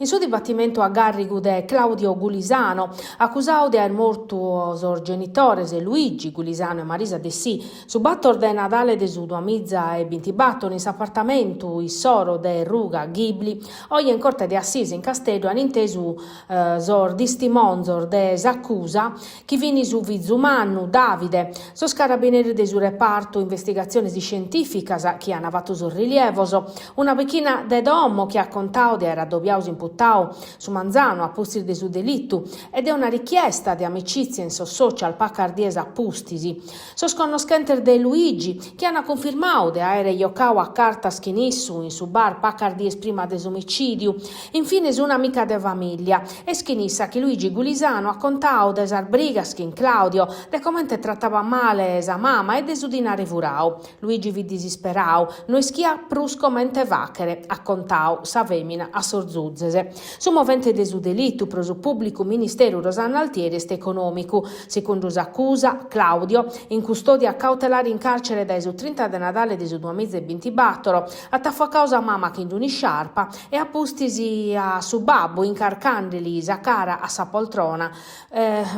In suo dibattimento a Garrigu de Claudio Gulisano, accusato di aver morto sor genitores Luigi Gulisano e Marisa De Sì, su battor de Nadale de su 2020 battono in s'appartamento il soro de Ruga Ghibli, oggi in corte di Assisi in Castello hanno inteso sor distimonzor de s'accusa chi vini su Vizumannu Davide, sos carabinieri de su reparto investigazioni scientificas chi hanno avuto sul rilievoso, una vecchina de domo che ha contato di era dobbiaus imputato su Manzano a Pustisi de su delitto ed è una richiesta di amicizia in social paccardiesa a Pustisi. Sos conoscenter de Luigi che hanno confermato di aere giocao a carta schinissu in su bar paccardies prima desomicidio. Infine su un'amica de famiglia e schinissa che Luigi Gulisano ha contato de Sarbrigaschin Claudio de commente trattava male sa mamma e de su dinare furao. Luigi vi disisperao, noi schia prus commente vachere, ha contato sa femina a Sorzuzzese. Su movente de su delitto pro su pubblico ministero Rosanna Altieri est economico. Secondo s'accusa, Claudio, in custodia cautelare in carcere dai su 30 de Nadale de su 2024, attaffa a causa mamma che induni sciarpa e a Pustisi a su babbo incarcandeli sa cara a sa poltrona.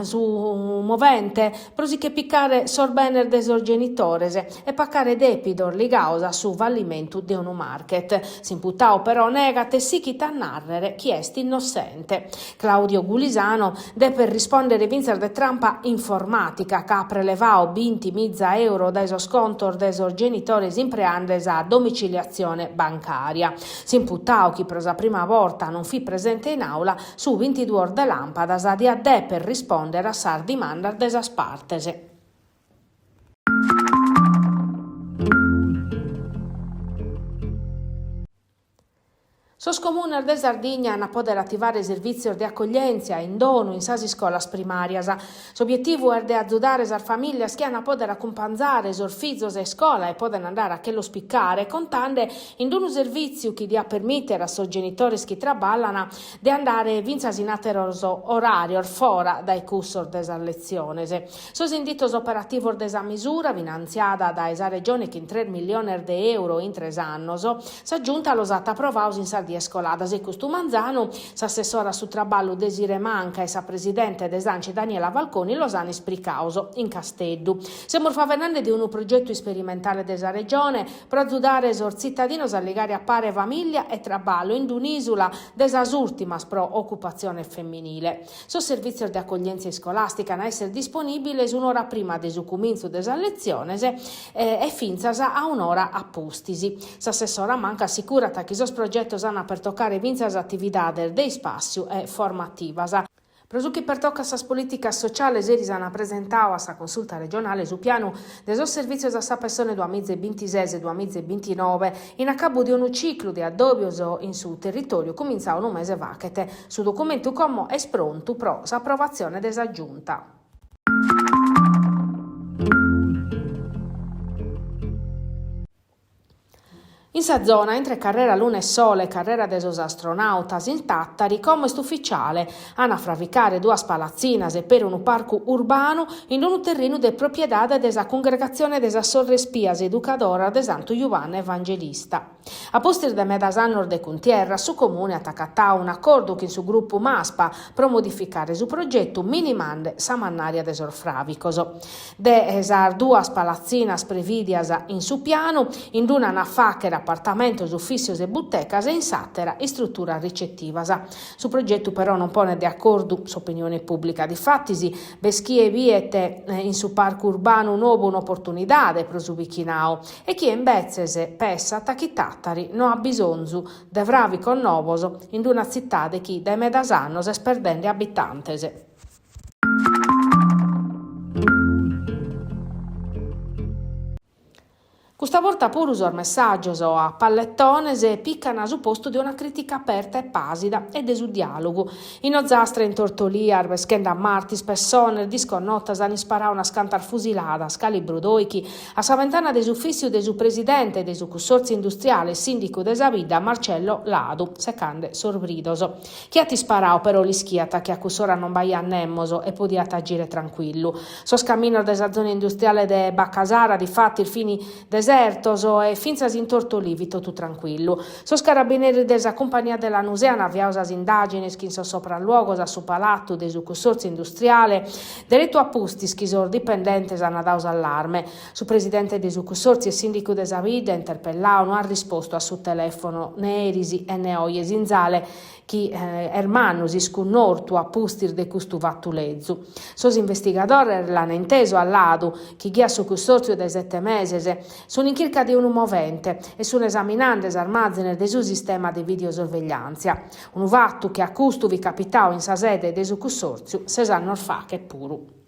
Su movente prosi che piccare sorbener de sor genitorese e paccare depidor li causa su vallimento de unu market. S'imputao però negate si chi t'annarrere chi est innocente. Claudio Gulisano per rispondere vinzer de trampa informatica che ha prelevao 20.000 euro dai scontor dei sor genitores in preandes a domiciliazione bancaria. S'imputao chi per la prima volta non fi presente in aula su 22 ore de lampadas a dia de per rispondere a sar dimanda desas partese. Sos comunes de Sardigna hanno poter attivare servizio di accoglienza in dono in sasi scolas primarias. S'obiettivo è di aiutare le famiglie che hanno poter accompagnare sor fizos e scuola e poter andare a che lo spiccare, contando in un servizio che dia permettere a sos genitori che traballano di andare vinzas in ateroso orario fora dai cursor desa lezione. Sos inditos operativos desa misura, finanziata da esa regione che in 3 milioni di euro in 3 anni, s'aggiunta all'osata approvaus in Sardigna scoladas e questo Manzano, s'assessora su traballo Desire Manca e sa presidente d'Esanci Daniela Valconi los anni spricauso in Casteddu. Siamo favenande di un progetto sperimentale desa regione per aiutare sor cittadinos a legare a pare famiglia e traballo in un'isola desas ultimas pro occupazione femminile. So servizio di accoglienza scolastica na essere disponibile un'ora prima del comincio desa lezione e finzas a un'ora a Pustisi. S'assessora Manca assicurata che sos progettos hanno per toccare vinzas attividades dei spazio e formativas. Prosucchi per tocca sas politicas sociales eris hanno presentato a sa consulta regionale su piano de sos servizios a sa persone 2026 e 2029 in accabu di un ciclo di addobbios in su territorio cominciato un mese vachete. Su documento como è pronto pro sa approvazione desa giunta. In sa zona, entre carrera Luna e Sole e carrera de sos astronautas in Tattari, come ufficiale, hanno fravicare due palazzinas e per un parco urbano in un terreno de proprietà desa congregazione desa Sorre Spias Educadora de Santo Giovanni Evangelista. A postir de medasannor de Cuntierra, su comune attaccata un accordo che su gruppo MASPA pro modificare su progetto minimande sa mannaria de sor Fravicoso. De esar due palazzinas previdias in su piano, in una naffacchera appartamentos, ufficios e buttecas e in sattera e struttura ricettivas. Su progetto però non pone di accordo s'opinione pubblica. Difattisi, beschie viete in su parco urbano nuovo un'opportunità pro su vichinao e chi invece pessa chi Tattari non ha bisogno de vravi connovoso in una città de chi dai medasannos es perdende abitantese. Questa volta pure usò messaggio a pallettones e piccano su posto di una critica aperta e pasida e de su dialogo. In ozastre in tortolia, arveschenda martis, persone, disconnotas, hanno sparato una scantar fusilata, scalibro doichi, a sa ventana de su ufficio de su presidente de su consorzio industriale sindico de sa vita Marcello Ladu, secande sorbridoso. Chi ha ti sparao però l'ischiata che a cusora non vai a nemmoso e podiate agire tranquillo. So scammino de sa zona industriale de Baccasara, difatti il fini de desertos e finzas in tortolivito tu tranquillo. Sos carabinieri desa compagnia della Nuseana avviausas indagines chi in so sopralluogos a su palatto de su consorzio industriale diretto a pustis chi sor dipendentes hanno daus allarme. Su presidente de su consorzio e sindico de Savida interpellao non ha risposto a su telefono ne erisi e ne oies in zale chi ermannus iscunnortu a pustir de custu vattulezu. Sos investigadores l'hanno inteso all'adu chi ghia su consorzio de 7 meses sono in circa di un movente e sono esaminandes armazzener de su sistema di videosorveglianza. Un vattu che a custu vi capitao in sa sede de su consorzio se sanno fa che puru.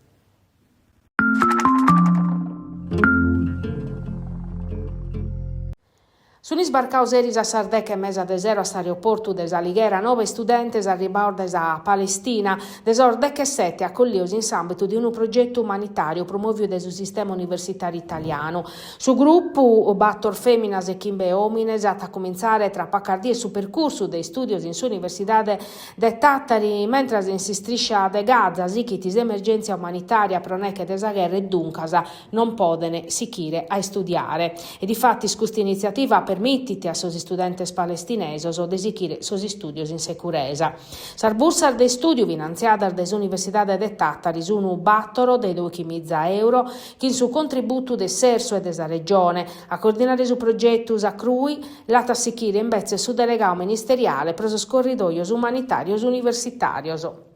Sono sbarcaus eris a Sardeca e mesa de zero a s'aeroportu de Alighera 9 studentes arribaus a Palestina desor 17 accollios in s'ambitu di un progetto umanitario promovido de su sistema universitario italiano. Su gruppo Battor Feminas e Chimbe Homines a cominciare tra Pacardì su percorso dei studios in su Universidade de Tattari mentre in si striscia de Gaza sichitis emergenza umanitaria proneche de sa guerra e duncasa non podene sichire a studiare. E difatti questa iniziativa permettiti a sos studentes palestinesos o desichire sos studios in securesa. Sar bursar de studio finanziata des Universidade de Tattari unu battoro de €2.000 che in su contributo de Serso e desa regione a coordinare su progettus a Crui lata sichire invece su delegao ministeriale pro sos corridoios umanitarios universitarios.